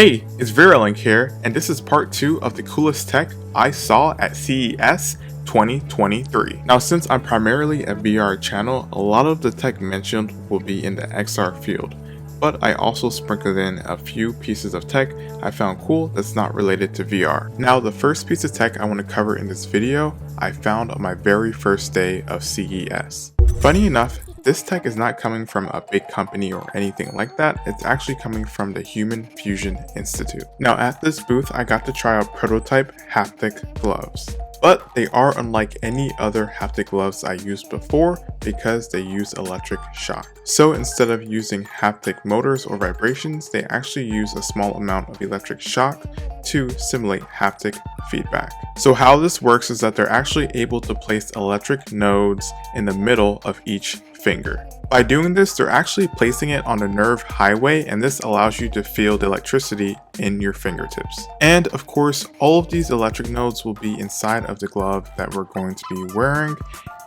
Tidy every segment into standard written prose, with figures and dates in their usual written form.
Hey, it's vrlink here, and this is part 2 of the coolest tech I saw at CES 2023. Now, since I'm primarily a VR channel, a lot of the tech mentioned will be in the XR field, but I also sprinkled in a few pieces of tech I found cool that's not related to VR. Now, the first piece of tech I want to cover in this video, I found on my very first day of CES. Funny enough, this tech is not coming from a big company or anything like that, it's actually coming from the Human Fusion Institute. Now at this booth, I got to try out prototype haptic gloves. But they are unlike any other haptic gloves I used before because they use electric shock. So instead of using haptic motors or vibrations, they actually use a small amount of electric shock to simulate haptic feedback. So how this works is that they're actually able to place electric nodes in the middle of each finger. By doing this, they're actually placing it on a nerve highway, and this allows you to feel the electricity in your fingertips. And of course, all of these electric nodes will be inside of the glove that we're going to be wearing,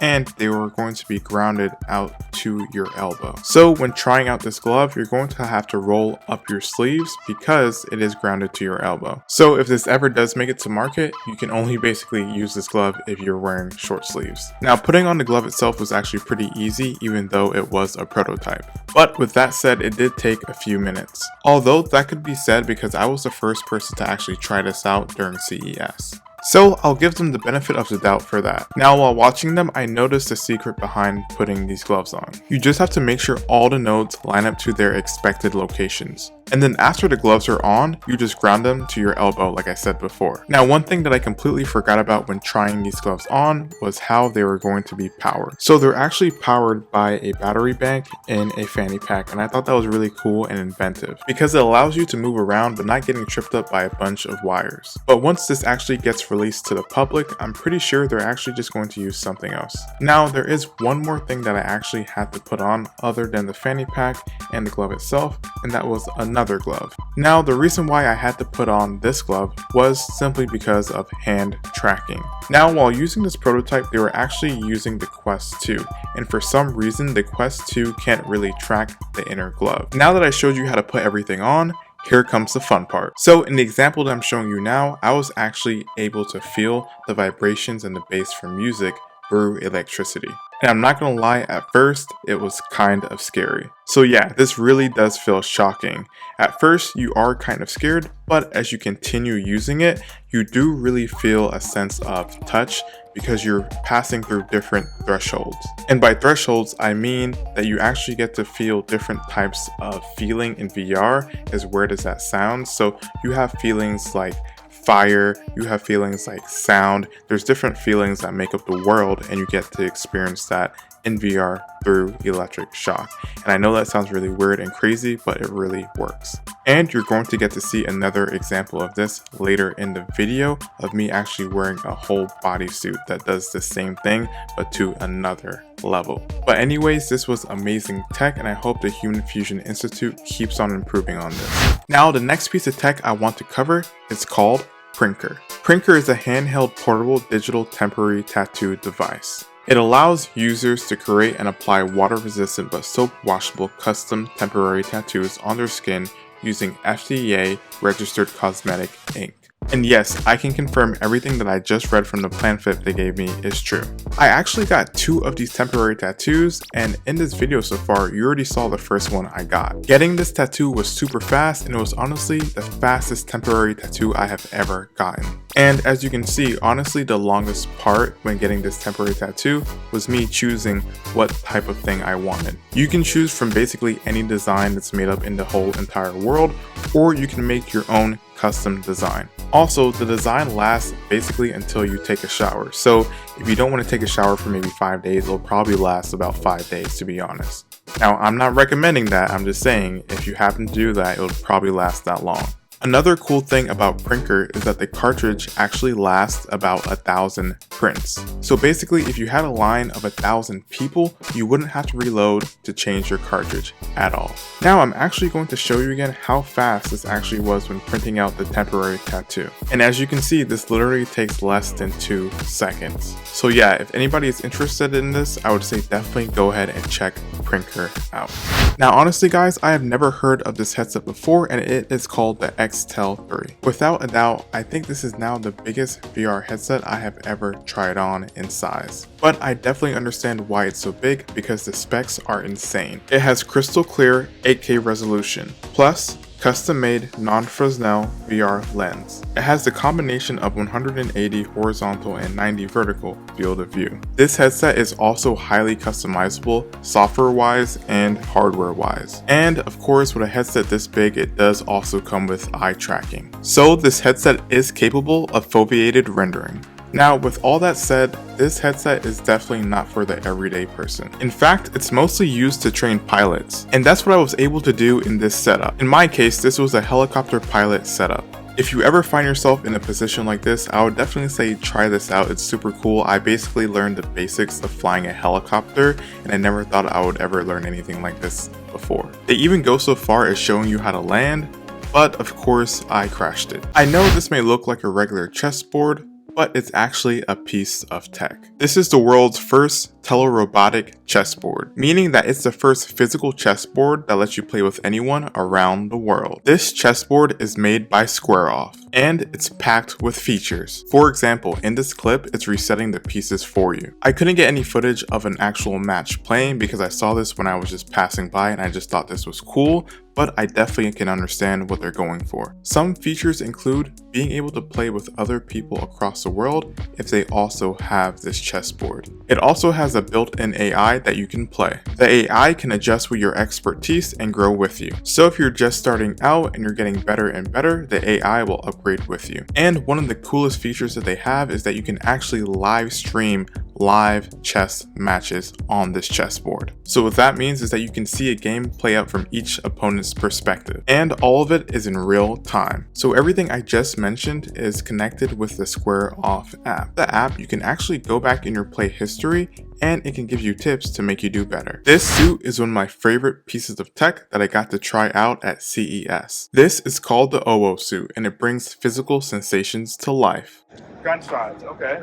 and they were going to be grounded out to your elbow. So when trying out this glove, you're going to have to roll up your sleeves because it is grounded to your elbow. So if this ever does make it to market, you can only basically use this glove if you're wearing short sleeves. Now, putting on the glove itself was actually pretty easy, even though it was a prototype. But with that said, it did take a few minutes. Although that could be said because I was the first person to actually try this out during CES. So I'll give them the benefit of the doubt for that. Now while watching them, I noticed the secret behind putting these gloves on. You just have to make sure all the nodes line up to their expected locations. And then after the gloves are on, you just ground them to your elbow like I said before. Now one thing that I completely forgot about when trying these gloves on was how they were going to be powered. So they're actually powered by a battery bank in a fanny pack, and I thought that was really cool and inventive because it allows you to move around but not getting tripped up by a bunch of wires. But once this actually gets released to the public, I'm pretty sure they're actually just going to use something else. Now there is one more thing that I actually had to put on other than the fanny pack and the glove itself, and that was another glove. Now the reason why I had to put on this glove was simply because of hand tracking. Now while using this prototype, they were actually using the Quest 2, and for some reason the Quest 2 can't really track the inner glove. Now that I showed you how to put everything on, here comes the fun part. So in the example that I'm showing you now, I was actually able to feel the vibrations and the bass from music through electricity. And I'm not gonna lie, at first it was kind of scary. So yeah, this really does feel shocking. At first you are kind of scared, but as you continue using it, you do really feel a sense of touch because you're passing through different thresholds. And by thresholds, I mean that you actually get to feel different types of feeling in VR, as weird as that sounds. So you have feelings like fire, you have feelings like sound, there's different feelings that make up the world, and you get to experience that in VR through electric shock. And I know that sounds really weird and crazy, but it really works. And you're going to get to see another example of this later in the video of me actually wearing a whole bodysuit that does the same thing, but to another level. But anyways, this was amazing tech, and I hope the Human Fusion Institute keeps on improving on this. Now the next piece of tech I want to cover is called Prinker. Prinker is a handheld portable digital temporary tattoo device. It allows users to create and apply water-resistant but soap-washable custom temporary tattoos on their skin using FDA-registered cosmetic ink. And yes, I can confirm everything that I just read from the plan fit they gave me is true. I actually got 2 of these temporary tattoos, and in this video so far, you already saw the first one I got. Getting this tattoo was super fast, and it was honestly the fastest temporary tattoo I have ever gotten. And as you can see, honestly the longest part when getting this temporary tattoo was me choosing what type of thing I wanted. You can choose from basically any design that's made up in the whole entire world, or you can make your own custom design. Also, the design lasts basically until you take a shower. So if you don't want to take a shower for maybe 5 days, it'll probably last about 5 days, to be honest. Now, I'm not recommending that, I'm just saying if you happen to do that, it'll probably last that long. Another cool thing about Prinker is that the cartridge actually lasts about 1,000 prints. So basically, if you had a line of 1,000 people, you wouldn't have to reload to change your cartridge at all. Now I'm actually going to show you again how fast this actually was when printing out the temporary tattoo. And as you can see, this literally takes less than 2 seconds. So yeah, if anybody is interested in this, I would say definitely go ahead and check Prinker out. Now honestly guys, I have never heard of this headset before, and it is called the XTell 3. Without a doubt, I think this is now the biggest VR headset I have ever tried on in size. But I definitely understand why it's so big, because the specs are insane. It has crystal clear 8K resolution, plus custom-made non-Fresnel VR lens. It has the combination of 180 horizontal and 90 vertical field of view. This headset is also highly customizable software-wise and hardware-wise. And of course, with a headset this big, it does also come with eye tracking. So this headset is capable of foveated rendering. Now, with all that said, this headset is definitely not for the everyday person. In fact, it's mostly used to train pilots, and that's what I was able to do in this setup. In my case, this was a helicopter pilot setup. If you ever find yourself in a position like this, I would definitely say try this out. It's super cool. I basically learned the basics of flying a helicopter, and I never thought I would ever learn anything like this before. They even go so far as showing you how to land, but of course, I crashed it. I know this may look like a regular chessboard, but it's actually a piece of tech. This is the world's first telerobotic chessboard, meaning that it's the first physical chessboard that lets you play with anyone around the world. This chessboard is made by SquareOff, and it's packed with features. For example, in this clip, it's resetting the pieces for you. I couldn't get any footage of an actual match playing because I saw this when I was just passing by and I just thought this was cool, but I definitely can understand what they're going for. Some features include being able to play with other people across the world if they also have this chessboard. It also has a built-in AI that you can play. The AI can adjust with your expertise and grow with you. So if you're just starting out and you're getting better and better, the AI will upgrade with you. And one of the coolest features that they have is that you can actually live stream live chess matches on this chessboard. So what that means is that you can see a game play out from each opponent's perspective, and all of it is in real time. So everything I just mentioned is connected with the SquareOff app. The app, you can actually go back in your play history, and it can give you tips to make you do better. This suit is one of my favorite pieces of tech that I got to try out at CES. This is called the OVO Suit, and it brings physical sensations to life. Gunshots, okay.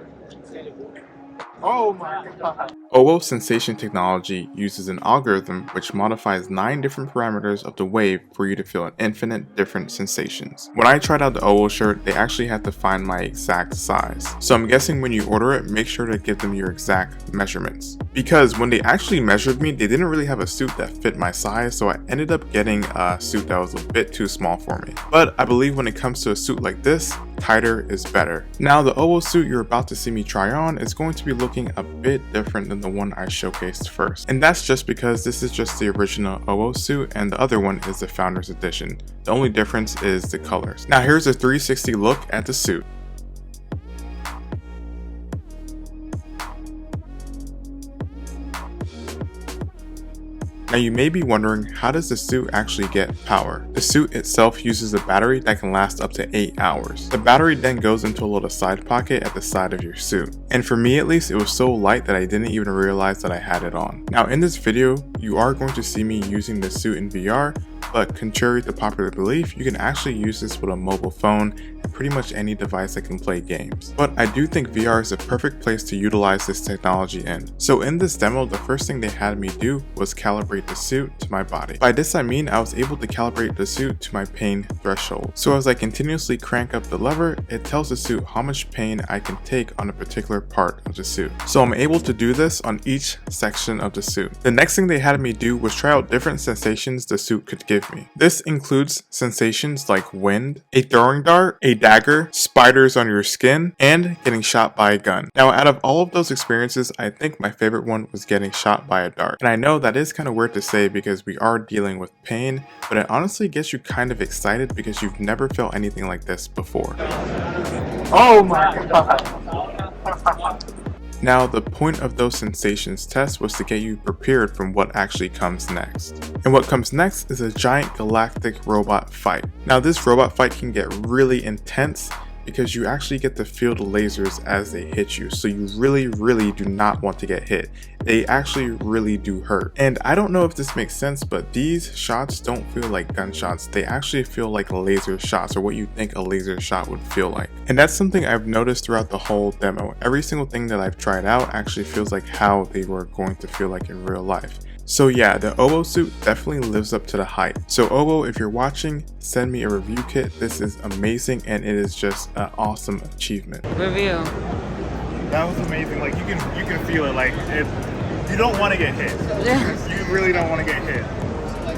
Oh my god. OVO sensation technology uses an algorithm which modifies 9 different parameters of the wave for you to feel infinite different sensations. When I tried out the OVO shirt, they actually had to find my exact size. So I'm guessing when you order it, make sure to give them your exact measurements. Because when they actually measured me, they didn't really have a suit that fit my size, so I ended up getting a suit that was a bit too small for me. But I believe when it comes to a suit like this, tighter is better. Now the OVO suit you're about to see me try on is going to be looking a bit different than the one I showcased first. And that's just because this is just the original OVO suit and the other one is the Founders Edition. The only difference is the colors. Now here's a 360 look at the suit. Now you may be wondering, how does the suit actually get power? The suit itself uses a battery that can last up to 8 hours. The battery then goes into a little side pocket at the side of your suit. And for me at least, it was so light that I didn't even realize that I had it on. Now in this video, you are going to see me using this suit in VR, but contrary to popular belief, you can actually use this with a mobile phone and pretty much any device that can play games. But I do think VR is a perfect place to utilize this technology in. So in this demo, the first thing they had me do was calibrate the suit to my body. By this I mean I was able to calibrate the suit to my pain threshold. So as I continuously crank up the lever, it tells the suit how much pain I can take on a particular part of the suit. So I'm able to do this on each section of the suit. The next thing they had me do was try out different sensations the suit could give me. This includes sensations like wind, a throwing dart, a dagger, spiders on your skin, and getting shot by a gun. Now out of all of those experiences, I think my favorite one was getting shot by a dart. And I know that is kind of weird to say because we are dealing with pain, but it honestly gets you kind of excited because you've never felt anything like this before. Oh my god. Now, the point of those sensations tests was to get you prepared from what actually comes next. And what comes next is a giant galactic robot fight. Now, this robot fight can get really intense, because you actually get to feel the lasers as they hit you, so you really do not want to get hit. They actually really do hurt. And I don't know if this makes sense, but these shots don't feel like gunshots. They actually feel like laser shots, or what you think a laser shot would feel like. And that's something I've noticed throughout the whole demo. Every single thing that I've tried out actually feels like how they were going to feel like in real life. So yeah, the OVO suit definitely lives up to the hype. So OVO, if you're watching, send me a review kit. This is amazing, and it is just an awesome achievement. Review. That was amazing. Like you can feel it. Like you don't want to get hit. You really don't want to get hit.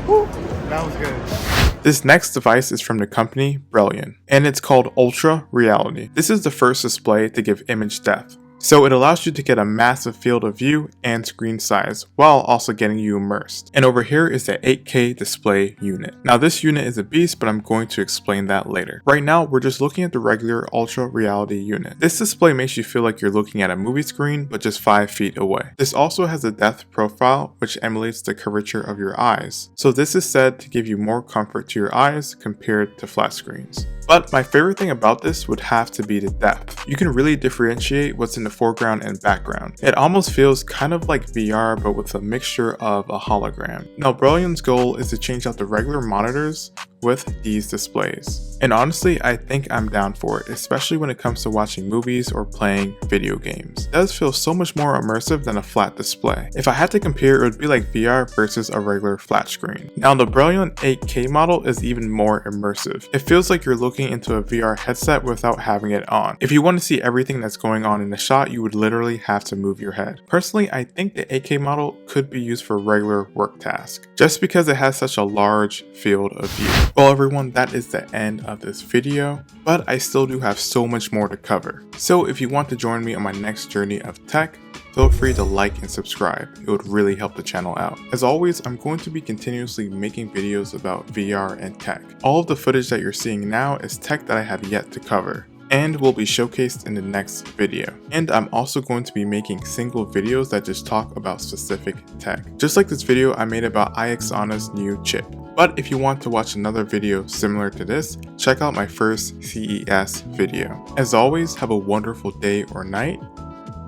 Woo, that was good. This next device is from the company BRELYON, and it's called Ultra Reality. This is the first display to give image depth. So it allows you to get a massive field of view and screen size while also getting you immersed. And over here is the 8K display unit. Now this unit is a beast, but I'm going to explain that later. Right now we're just looking at the regular Ultra Reality unit. This display makes you feel like you're looking at a movie screen, but just 5 feet away. This also has a depth profile which emulates the curvature of your eyes. So this is said to give you more comfort to your eyes compared to flat screens. But my favorite thing about this would have to be the depth. You can really differentiate what's in the foreground and background. It almost feels kind of like VR, but with a mixture of a hologram. Now BRELYON's goal is to change out the regular monitors with these displays. And honestly, I think I'm down for it, especially when it comes to watching movies or playing video games. It does feel so much more immersive than a flat display. If I had to compare, it would be like VR versus a regular flat screen. Now the BRELYON 8K model is even more immersive. It feels like you're looking into a VR headset without having it on. If you want to see everything that's going on in the shot, you would literally have to move your head. Personally, I think the 8K model could be used for regular work tasks, just because it has such a large field of view. Well everyone, that is the end of this video, but I still do have so much more to cover. So if you want to join me on my next journey of tech, feel free to like and subscribe. It would really help the channel out. As always, I'm going to be continuously making videos about VR and tech. All of the footage that you're seeing now is tech that I have yet to cover, and will be showcased in the next video. And I'm also going to be making single videos that just talk about specific tech. Just like this video I made about iXana's new chip. But if you want to watch another video similar to this, check out my first CES video. As always, have a wonderful day or night.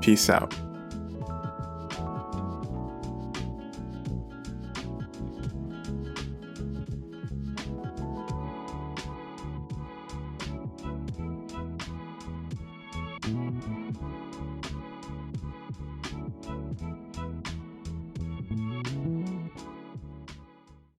Peace out.